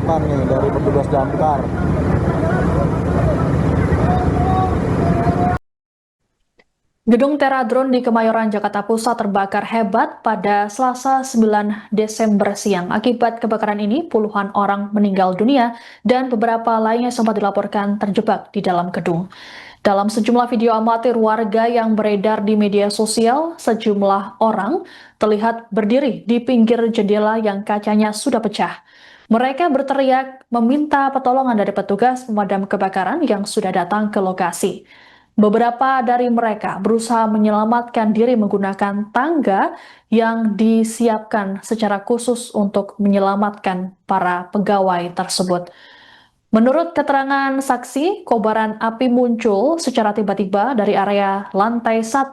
penyelamatan nih dari petugas damkar. Gedung Teradron di Kemayoran, Jakarta Pusat terbakar hebat pada Selasa 9 Desember siang. Akibat kebakaran ini, puluhan orang meninggal dunia dan beberapa lainnya sempat dilaporkan terjebak di dalam gedung. Dalam sejumlah video amatir warga yang beredar di media sosial, sejumlah orang terlihat berdiri di pinggir jendela yang kacanya sudah pecah. Mereka berteriak meminta pertolongan dari petugas pemadam kebakaran yang sudah datang ke lokasi. Beberapa dari mereka berusaha menyelamatkan diri menggunakan tangga yang disiapkan secara khusus untuk menyelamatkan para pegawai tersebut. Menurut keterangan saksi, kobaran api muncul secara tiba-tiba dari area lantai 1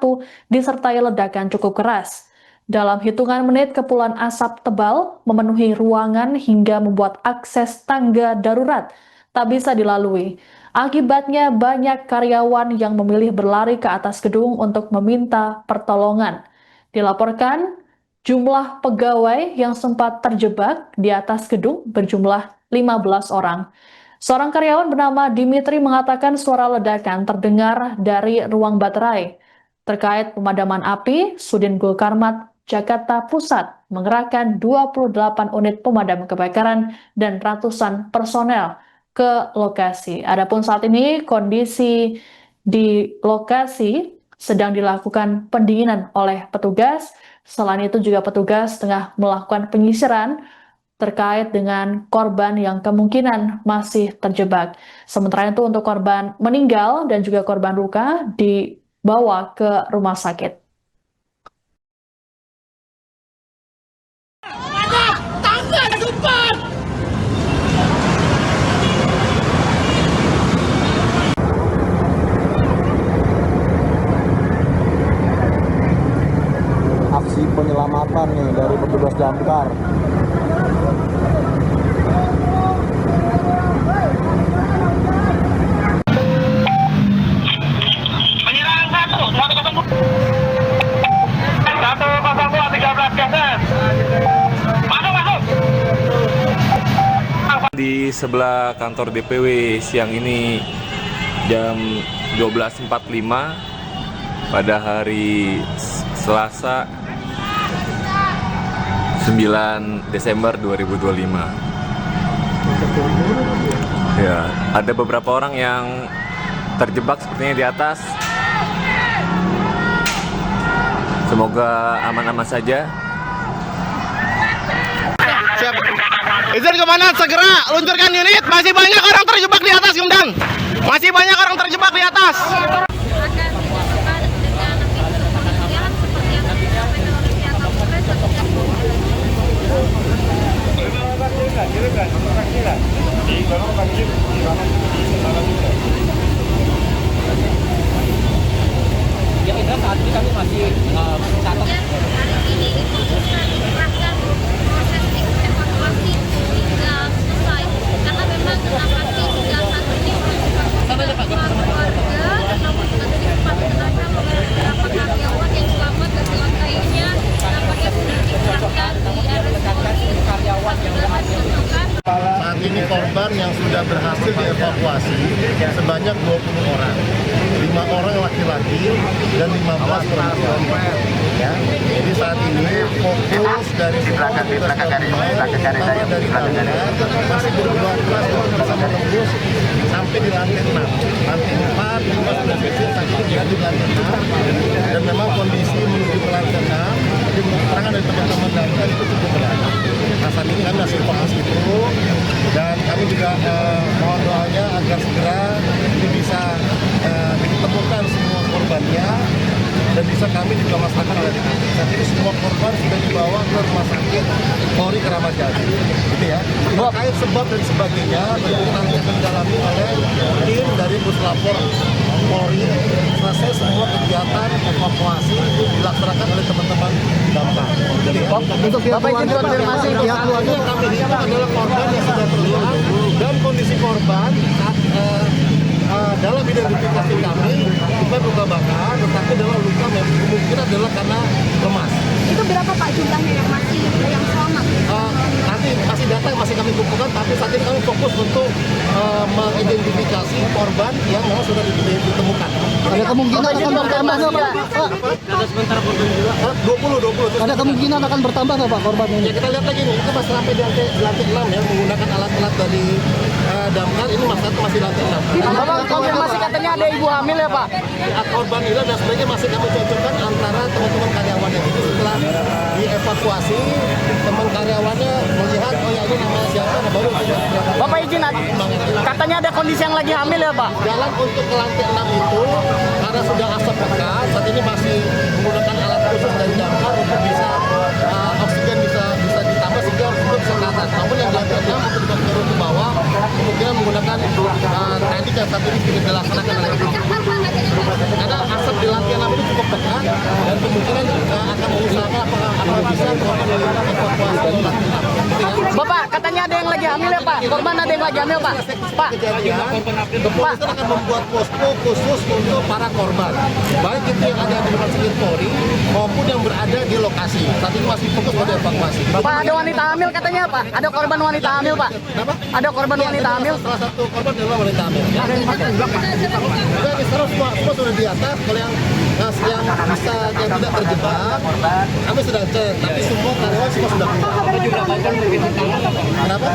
disertai ledakan cukup keras. Dalam hitungan menit, kepulan asap tebal memenuhi ruangan hingga membuat akses tangga darurat tak bisa dilalui. Akibatnya banyak karyawan yang memilih berlari ke atas gedung untuk meminta pertolongan. Dilaporkan, jumlah pegawai yang sempat terjebak di atas gedung berjumlah 15 orang. Seorang karyawan bernama Dimitri mengatakan suara ledakan terdengar dari ruang baterai. Terkait pemadaman api, Sudin Gulkarmat Jakarta Pusat mengerahkan 28 unit pemadam kebakaran dan ratusan personel ke lokasi. Adapun saat ini kondisi di lokasi sedang dilakukan pendinginan oleh petugas. Selain itu juga petugas tengah melakukan penyisiran terkait dengan korban yang kemungkinan masih terjebak. Sementara itu untuk korban meninggal dan juga korban luka dibawa ke rumah sakit. Aksi penyelamatan nih dari petugas damkar. Di sebelah kantor DPW siang ini jam 12.45 pada hari Selasa 9 Desember 2025. Ya, ada beberapa orang yang terjebak sepertinya di atas. Semoga aman-aman saja. Siap. Izin komandan segera luncurkan unit. Masih banyak orang terjebak di atas, Komandan. Masih banyak orang terjebak di atas. Akan dilakukan dengan penelitian seperti yang disampaikan oleh pihak Kapolres dan Ya Indra, saat ini kami masih mencatat hari ini itu sudah dikerahkan proses evakuasi hingga selesai karena memang lokasi hingga saat ini warga namun juga tadi sempat mengenaskan beberapa karyawan yang selamat dan selesainya nampaknya sudah dikerahkan di RSUI karyawan yang ditentukan. Saat ini korban yang sudah berhasil dievakuasi sebanyak 20 orang. 5 orang laki-laki dan 15 perempuan. Ya. Jadi saat ini fokus dari semua petugas gabungan, dari damkar masih berjuang keras untuk bisa menembus sampai di lantai 6. Lantai 4 juga sudah berhasil sampai di lantai 6. Dan memang kondisi menuju ke lantai 6 di keterangan dari teman-teman damkar itu cukup berat. Nah, saat ini kami masih fokus itu dan kami juga mohon doanya agar segera ini bisa ditemukan semua korbannya dan bisa kami juga melaksanakan oleh TKP. Saat ini semua korban sudah dibawa ke rumah sakit Polri Kramat Jati, gitu ya. Terkait sebab dan sebagainya tentu nanti akan didalami oleh tim dari Puslapor Polri. Selesai semua kegiatan evakuasi dilaksanakan oleh teman-teman damkar. Jadi ya, untuk Bapak izin konfirmasi pihak keluarga kami itu adalah korban yang sudah terlihat dan kondisi korban saat dalam identifikasi kami korban luka bakar, tetapi adalah luka kemungkinan adalah karena lemas. Itu berapa Pak jumlahnya yang selamat? Nanti masih data yang masih kami kumpulkan, tapi saat ini kami fokus untuk mengidentifikasi korban yang memang sudah ditemukan. Ada kemungkinan akan bertambah nggak Pak? Ada sementara korban juga. 20. Ada kemungkinan akan bertambah nggak Pak korban Ya ini? kita lihat lagi nih, itu masih sampai di lantai 6 ya, menggunakan alat-alat dari damkar, ini masih lantai 6. Bapak konfirmasi katanya ada ibu hamil ya Pak? Korban ini dan sebenarnya masih kami cocokkan antara teman-teman karyawannya. Jadi setelah dievakuasi, teman karyawannya melihat, oh ya ini namanya siapa, nah baru Bapak izin, katanya ada kondisi yang lagi hamil ya Pak? jalan untuk ke lantai 6 itu, karena sudah asap pekat, saat ini masih menggunakan alat khusus dari damkar untuk bisa oksigen bisa ditambah sehingga oksigen bisa ke atas. Namun yang di lantai 6 untuk turun ke bawah, kemudian menggunakan teknik yang saat ini sudah dilaksanakan oleh karena asap di lantai 6 itu cukup pekat dan kemungkinan akan mengusahakan apakah bisa melakukan evakuasi dari lantai 6. Bapak katanya ada yang lagi hamil ya Pak? Korban ada yang lagi hamil Pak? Pak, Kejadian, kepolisian akan membuat posko khusus untuk para korban, baik itu yang ada di rumah sakit Polri maupun yang berada di lokasi. Saat ini masih fokus pada evakuasi. Pak ada wanita hamil katanya Pak? Ada korban wanita hamil Pak? Kenapa? Ada korban wanita hamil? Salah satu korban adalah wanita hamil. Ada yang pakai belakang. Jadi sekarang semua sudah di atas. Kalau yang bisa yang tidak terjebak, kami sedang cek. Tapi semua karyawan semua sudah keluar. Kenapa?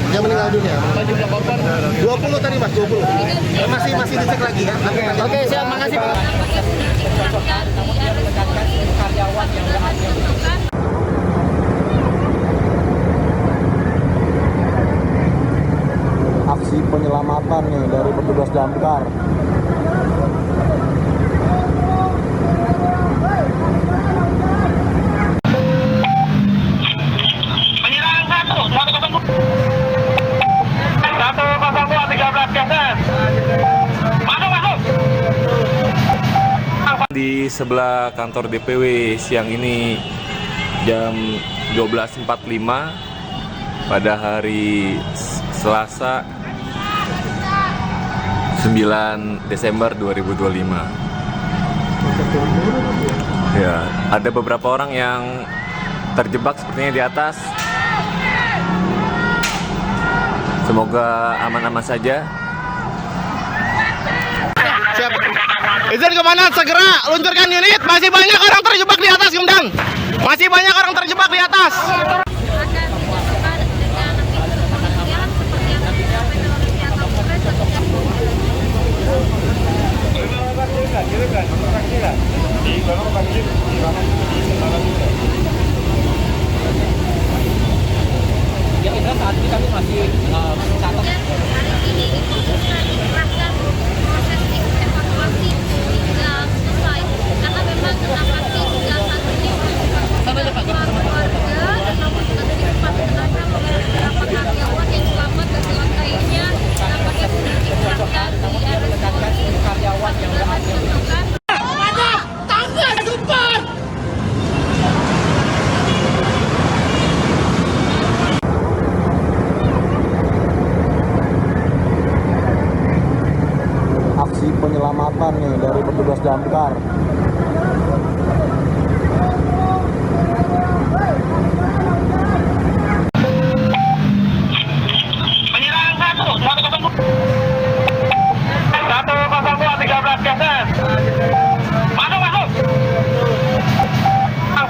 Yang meninggal dunia. 20 tadi Mas, 20. Masih dicek lagi ya. Oke siap, makasih Pak. Karyawan yang berhasil ditemukan. Aksi penyelamatan nih dari petugas damkar. Di sebelah kantor DPW siang ini jam 12.45 pada hari Selasa 9 Desember 2025. Ya, ada beberapa orang yang terjebak sepertinya di atas. Semoga aman-aman saja. Siap. Izin komandan segera luncurkan unit. Masih banyak orang terjebak di atas, Komandan. Masih banyak orang terjebak di atas. Akan dilakukan dengan tim kepolisian seperti yang disampaikan oleh pihak Kapolres Ya Indra, saat ini kami masih mencatat dan hari ini itu sudah dikerahkan proses evakuasi hingga selesai karena memang nampaknya hingga saat ini tidak keluarga namun juga dari tempat jenazah oleh beberapa karyawan yang selamat dan selantainya nampaknya sudah dikerahkan di RSUD karyawan yang berhasil ditemukan. Aksi penyelamatan nih dari petugas damkar.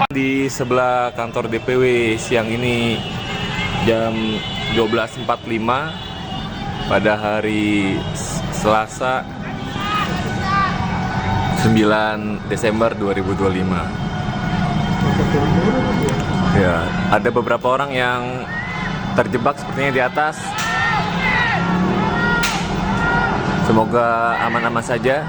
Di sebelah kantor DPW siang ini jam 12.45 pada hari Selasa 9 Desember 2025. Ya, ada beberapa orang yang terjebak sepertinya di atas. Semoga aman-aman saja.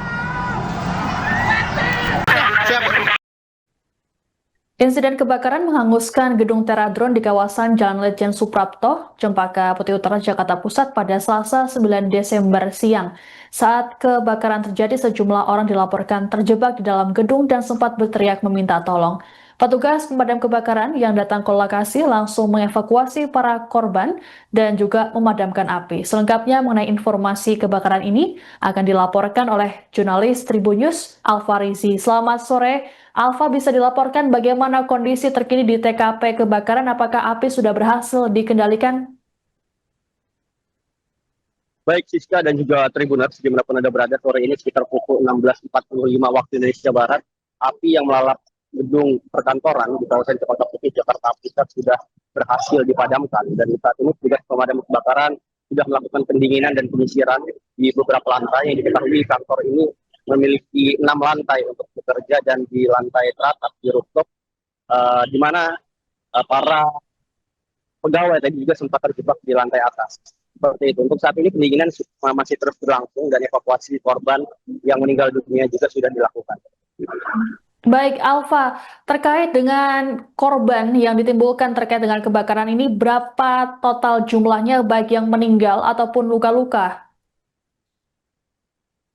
Insiden kebakaran menghanguskan gedung Teradron di kawasan Jalan Lejen Suprapto, Cempaka Putih Utara, Jakarta Pusat pada Selasa 9 Desember siang. Saat kebakaran terjadi, sejumlah orang dilaporkan terjebak di dalam gedung dan sempat berteriak meminta tolong. Petugas pemadam kebakaran yang datang ke lokasi langsung mengevakuasi para korban dan juga memadamkan api. Selengkapnya mengenai informasi kebakaran ini akan dilaporkan oleh jurnalis Tribunnews Alfa Rizi. Selamat sore, Alfa, bisa dilaporkan bagaimana kondisi terkini di TKP kebakaran? Apakah api sudah berhasil dikendalikan? Baik Siska dan juga Tribuners, dimanapun Anda berada, sore ini sekitar pukul 16.45 waktu Indonesia Barat, api yang melalap gedung perkantoran di kawasan Cempaka Putih, Jakarta Pusat sudah berhasil dipadamkan. Dan saat ini petugas pemadam kebakaran sudah melakukan pendinginan dan penyisiran di beberapa lantai. Yang diketahui kantor ini memiliki 6 lantai untuk bekerja, dan di lantai teratas di rooftop, di mana para pegawai tadi juga sempat terjebak di lantai atas. Seperti itu. Untuk saat ini pendinginan masih terus berlangsung dan evakuasi korban yang meninggal dunia juga sudah dilakukan. Baik, Alfa, terkait dengan korban yang ditimbulkan terkait dengan kebakaran ini, berapa total jumlahnya baik yang meninggal ataupun luka-luka?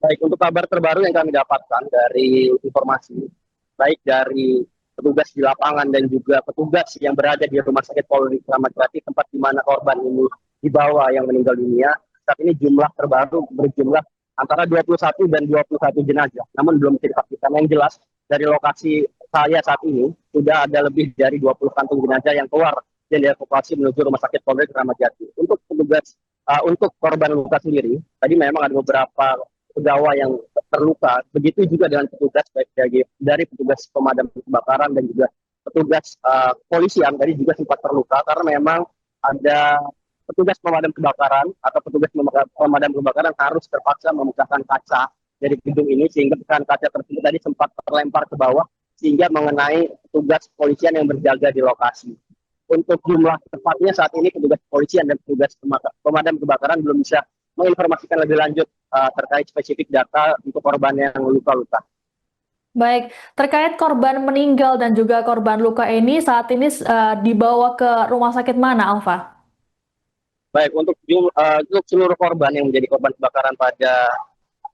Baik, untuk kabar terbaru yang kami dapatkan dari informasi, baik dari petugas di lapangan dan juga petugas yang berada di Rumah Sakit Polri Kramat Jati, tempat di mana korban ini dibawa yang meninggal dunia, saat ini jumlah terbaru berjumlah antara 21 dan 21 jenazah, namun belum bisa dipastikan. Yang jelas, dari lokasi saya saat ini sudah ada lebih dari 20 kantung jenazah yang keluar dan dievakuasi menuju Rumah Sakit Polri Kramat Jati. Untuk petugas, untuk korban luka sendiri, tadi memang ada beberapa pegawai yang terluka. Begitu juga dengan petugas baik dari petugas pemadam kebakaran dan juga petugas polisian tadi juga sempat terluka, karena memang ada petugas pemadam kebakaran atau petugas pemadam kebakaran harus terpaksa memecahkan kaca dari gedung ini, sehingga kaca tersebut tadi sempat terlempar ke bawah sehingga mengenai petugas kepolisian yang berjaga di lokasi. Untuk jumlah tepatnya saat ini petugas kepolisian dan petugas pemadam kebakaran belum bisa menginformasikan lebih lanjut terkait spesifik data untuk korban yang luka-luka. Baik, terkait korban meninggal dan juga korban luka ini saat ini dibawa ke rumah sakit mana, Alfa? Baik, untuk seluruh korban yang menjadi korban kebakaran pada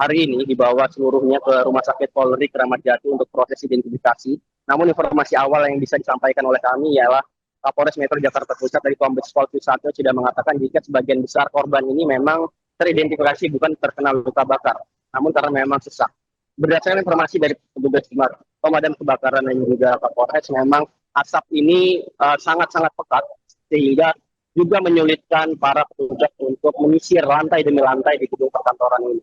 hari ini dibawa seluruhnya ke Rumah Sakit Polri Kramat Jati untuk proses identifikasi. Namun informasi awal yang bisa disampaikan oleh kami ialah Kapolres Metro Jakarta Pusat dari Kombes Pol Susatyo sudah mengatakan jika sebagian besar korban ini memang teridentifikasi bukan terkena luka bakar, namun karena memang sesak. Berdasarkan informasi dari petugas pemadam kebakaran dan juga Kapolres, memang asap ini sangat-sangat pekat sehingga juga menyulitkan para petugas untuk menyisir lantai demi lantai di gedung perkantoran ini.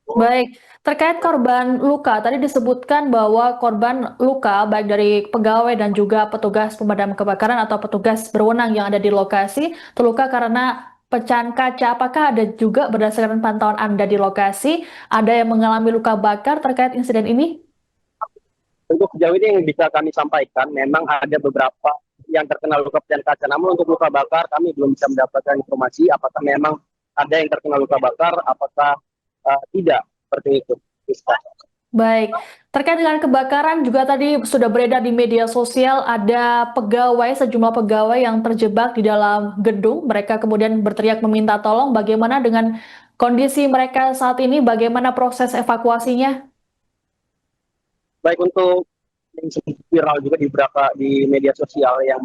Baik, terkait korban luka, tadi disebutkan bahwa korban luka baik dari pegawai dan juga petugas pemadam kebakaran atau petugas berwenang yang ada di lokasi terluka karena pecahan kaca. Apakah ada juga berdasarkan pantauan Anda di lokasi, ada yang mengalami luka bakar terkait insiden ini? Untuk sejauh ini yang bisa kami sampaikan, memang ada beberapa yang terkena luka pecahan kaca. Namun untuk luka bakar kami belum bisa mendapatkan informasi apakah memang ada yang terkena luka bakar, apakah tidak, seperti itu. Baik, terkait dengan kebakaran juga tadi sudah beredar di media sosial ada sejumlah pegawai yang terjebak di dalam gedung. Mereka kemudian berteriak meminta tolong. Bagaimana dengan kondisi mereka saat ini? Bagaimana proses evakuasinya? Baik, untuk yang viral juga di media sosial yang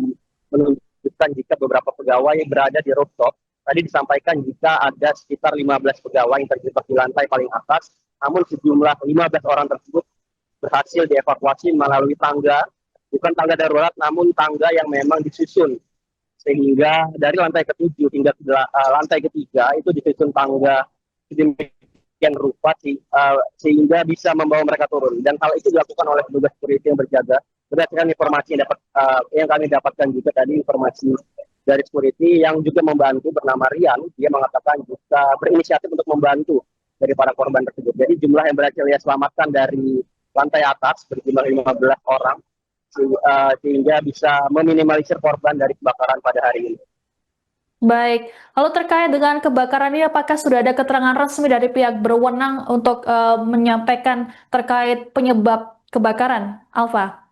menunjukkan jika beberapa pegawai berada di rooftop. Tadi disampaikan jika ada sekitar 15 pegawai yang terjebak di lantai paling atas, namun sejumlah 15 orang tersebut berhasil dievakuasi melalui tangga, bukan tangga darurat, namun tangga yang memang disusun. Sehingga dari lantai ke-7 hingga lantai ke-3 itu disusun tangga sedemikian rupa sehingga bisa membawa mereka turun. Dan hal itu dilakukan oleh petugas security yang berjaga. Berdasarkan informasi yang kami dapatkan juga tadi, informasi dari security yang juga membantu bernama Rian, dia mengatakan juga berinisiatif untuk membantu dari para korban tersebut. Jadi jumlah yang berhasil dia selamatkan dari lantai atas berjumlah 15 orang sehingga bisa meminimalisir korban dari kebakaran pada hari ini. Baik, lalu terkait dengan kebakaran ini apakah sudah ada keterangan resmi dari pihak berwenang untuk menyampaikan terkait penyebab kebakaran, Alfa?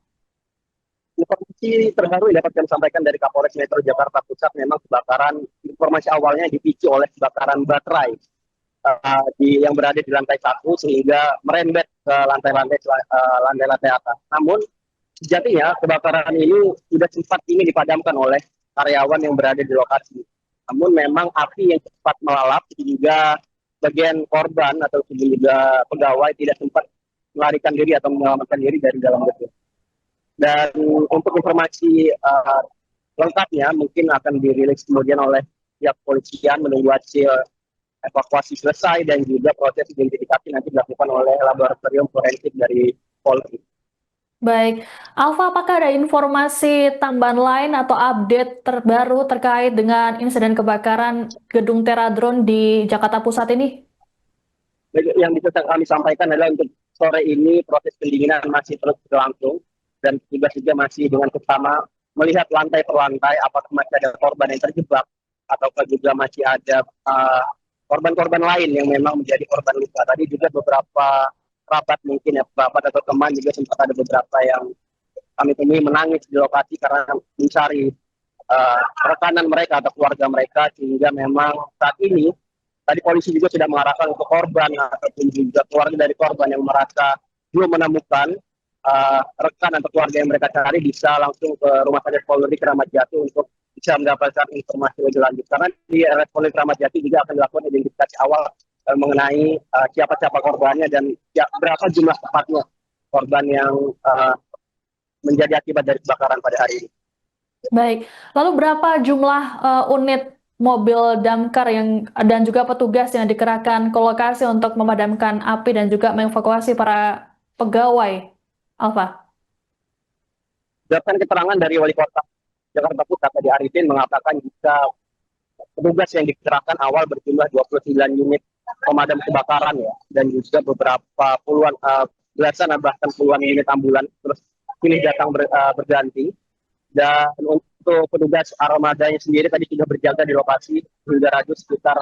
Informasi terbaru yang dapat kami sampaikan dari Kapolres Metro Jakarta Pusat, memang kebakaran, informasi awalnya dipicu oleh kebakaran baterai yang berada di lantai 1 sehingga merembet ke lantai-lantai atas. Namun sejatinya kebakaran ini sudah sempat ingin dipadamkan oleh karyawan yang berada di lokasi. Namun memang api yang cepat melalap juga bagian korban atau juga pegawai tidak sempat melarikan diri atau menyelamatkan diri dari dalam gedung. Dan untuk informasi lengkapnya mungkin akan dirilis kemudian oleh pihak polisian menunggu hasil evakuasi selesai dan juga proses identifikasi nanti dilakukan oleh laboratorium forensik dari Polri. Baik, Alfa, apakah ada informasi tambahan lain atau update terbaru terkait dengan insiden kebakaran gedung Teradron di Jakarta Pusat ini? Yang bisa kami sampaikan adalah untuk sore ini proses pendinginan masih terus berlangsung dan petugas juga masih dengan seksama melihat lantai per lantai apakah masih ada korban yang terjebak ataukah juga masih ada korban-korban lain yang memang menjadi korban luka. Tadi juga beberapa kerabat mungkin ya, kerabat atau teman juga sempat ada beberapa yang kami temui menangis di lokasi karena mencari rekanan mereka atau keluarga mereka, sehingga memang saat ini tadi polisi juga sudah mengarahkan untuk korban ataupun juga keluarga dari korban yang merasa belum menemukan rekan atau keluarga yang mereka cari bisa langsung ke Rumah Sakit Polri Kramat Jati untuk bisa mendapatkan informasi lebih lanjut. Karena di RS Polri Kramat Jati juga akan dilakukan identifikasi awal mengenai siapa-siapa korbannya dan berapa jumlah tepatnya korban yang menjadi akibat dari kebakaran pada hari ini. Baik, lalu berapa jumlah unit mobil damkar dan juga petugas yang dikerahkan ke lokasi untuk memadamkan api dan juga mengevakuasi para pegawai, Alfa? Berdasarkan keterangan dari Wali Kota Jakarta Pusat tadi Arifin mengatakan jika petugas yang dikerahkan awal berjumlah 29 unit pemadam kebakaran ya, dan juga beberapa puluhan belasan bahkan puluhan unit ambulan terus pilih datang berganti. Dan untuk petugas armadanya sendiri tadi sudah berjaga di lokasi hingga radius sekitar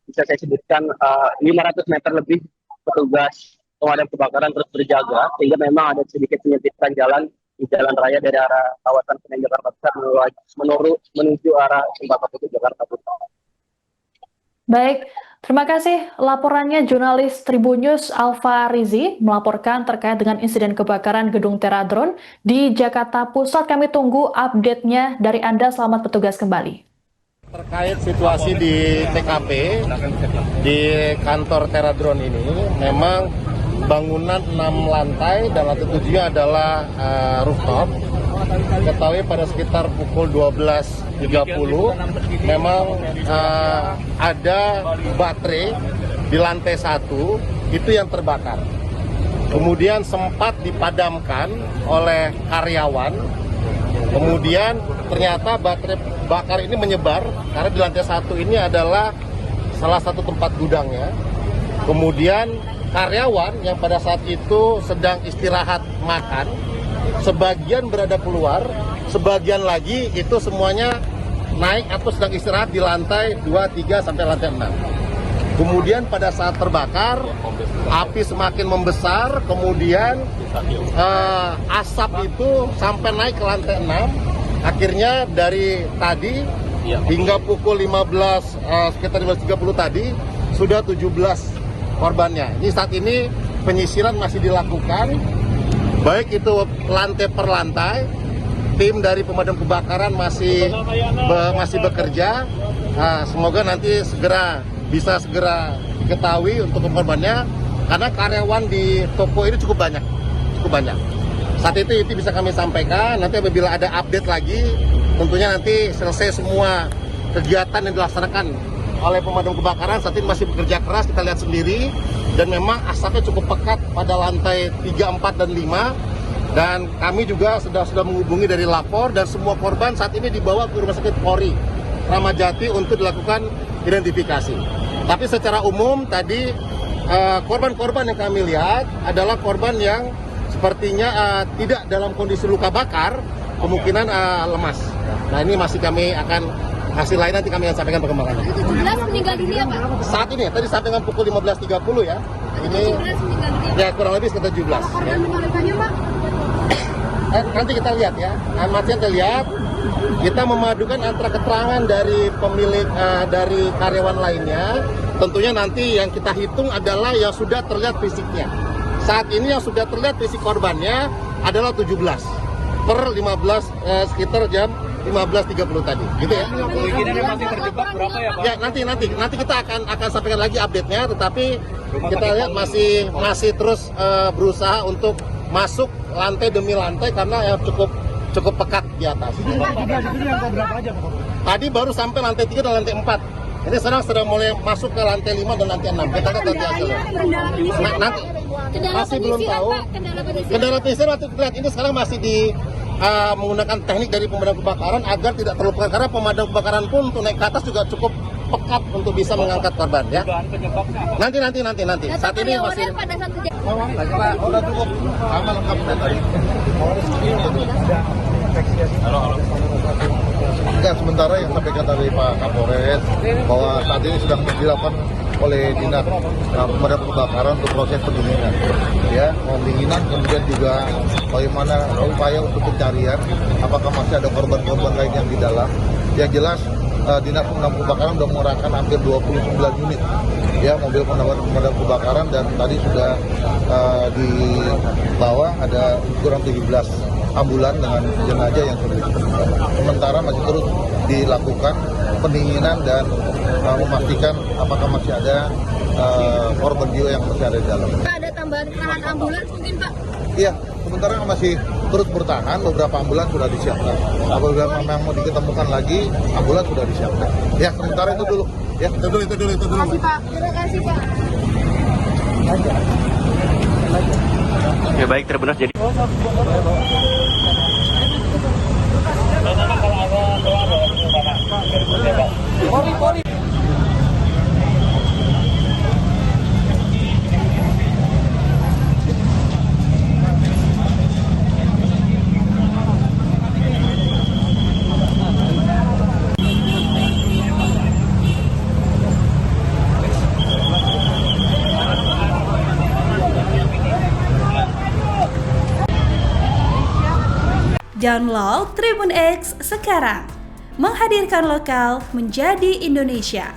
bisa saya sebutkan 500 meter lebih petugas pemadam kebakaran terus berjaga, sehingga memang ada sedikit penyempitan jalan di jalan raya dari arah kawasan Senen Jakarta Pusat menuju arah Cempaka Putih Jakarta Pusat. Baik, terima kasih laporannya jurnalis Tribun News Alfa Rizi melaporkan terkait dengan insiden kebakaran gedung Teradron di Jakarta Pusat. Kami tunggu update-nya dari Anda. Selamat bertugas kembali. Terkait situasi di TKP di kantor Teradron ini, memang bangunan 6 lantai dan lantai 7-nya adalah rooftop. Ketahui pada sekitar pukul 12.30 memang ada baterai di lantai 1 itu yang terbakar. Kemudian sempat dipadamkan oleh karyawan. Kemudian ternyata baterai bakar ini menyebar karena di lantai 1 ini adalah salah satu tempat gudangnya. Kemudian karyawan yang pada saat itu sedang istirahat makan, sebagian berada keluar, sebagian lagi itu semuanya naik atau sedang istirahat di lantai 2, 3, sampai lantai 6. Kemudian pada saat terbakar, api semakin membesar, kemudian asap itu sampai naik ke lantai 6. Akhirnya dari tadi hingga pukul 15, sekitar 15.30 tadi, sudah 17 korbannya. Ini saat ini penyisiran masih dilakukan, baik itu lantai per lantai. Tim dari pemadam kebakaran masih bekerja. Semoga nanti bisa segera diketahui untuk korbannya, karena karyawan di toko ini cukup banyak. Saat itu bisa kami sampaikan. Nanti apabila ada update lagi, tentunya nanti selesai semua kegiatan yang dilaksanakan oleh pemadam kebakaran. Saat ini masih bekerja keras, kita lihat sendiri, dan memang asapnya cukup pekat pada lantai 3, 4, dan 5. Dan kami juga sudah menghubungi dari lapor, dan semua korban saat ini dibawa ke Rumah Sakit Polri Kramat Jati untuk dilakukan identifikasi. Tapi secara umum tadi korban-korban yang kami lihat adalah korban yang sepertinya tidak dalam kondisi luka bakar, kemungkinan lemas. Nah, ini masih kami akan hasil lain nanti kami akan sampaikan perkembangannya. 17 meninggal dunia, Pak? Saat ini tadi sampai dengan pukul 15.30 ya. Ini 17 meninggal dunia. ya kurang lebih sekitar 17 ya. Nanti kita lihat ya. Masih kita lihat. Kita memadukan antara keterangan dari pemilik dari karyawan lainnya. Tentunya nanti yang kita hitung adalah yang sudah terlihat fisiknya. Saat ini yang sudah terlihat fisik korbannya adalah 17. per 15 sekitar jam 15.30 tadi, gitu ya. Kemungkinannya masih terjebak berapa ya Pak? Ya nanti kita akan sampaikan lagi update-nya, tetapi kita lihat masih terus berusaha untuk masuk lantai demi lantai karena ya cukup pekat di atas. Tadi baru sampai lantai 3 dan lantai 4. Ini sekarang sedang mulai masuk ke lantai 5 dan lantai 6. Kita lihat nanti hasilnya. Nanti masih belum tahu. Kendala penyisiran waktu kita lihat ini sekarang masih menggunakan teknik dari pemadam kebakaran agar tidak terlalu pekat, karena pemadam kebakaran pun untuk naik ke atas juga cukup pekat untuk bisa mengangkat korban ya. Nanti. Saat ini masih udah cukup aman lengkap tadi. Enggak, sementara yang sampaikan dari Pak Kapolres bahwa saat ini sedang dilakukan oleh dinas pemadam kebakaran untuk proses pendinginan, ya, pendinginan, kemudian juga bagaimana upaya untuk pencarian apakah masih ada korban-korban lain yang di dalam. Yang jelas dinas pemadam kebakaran sudah mengerahkan hampir 29 unit ya mobil pemadam kebakaran, dan tadi sudah dibawa ada kurang 17 ambulan dengan jenazah yang sudah ditemukan. Sementara masih terus dilakukan pendinginan dan memastikan apakah masih ada korban jiwa yang masih ada di dalam. Ada tambahan ambulans mungkin Pak? Iya, sementara masih terus bertahan, beberapa ambulans sudah disiapkan. Apabila memang mau diketemukan lagi, ambulans sudah disiapkan. Ya, sementara itu dulu. Ya, itu dulu. Terima kasih Pak. Terima kasih Pak. Ya baik, Tribuners, jadi Download Tribun X sekarang, menghadirkan lokal menjadi Indonesia.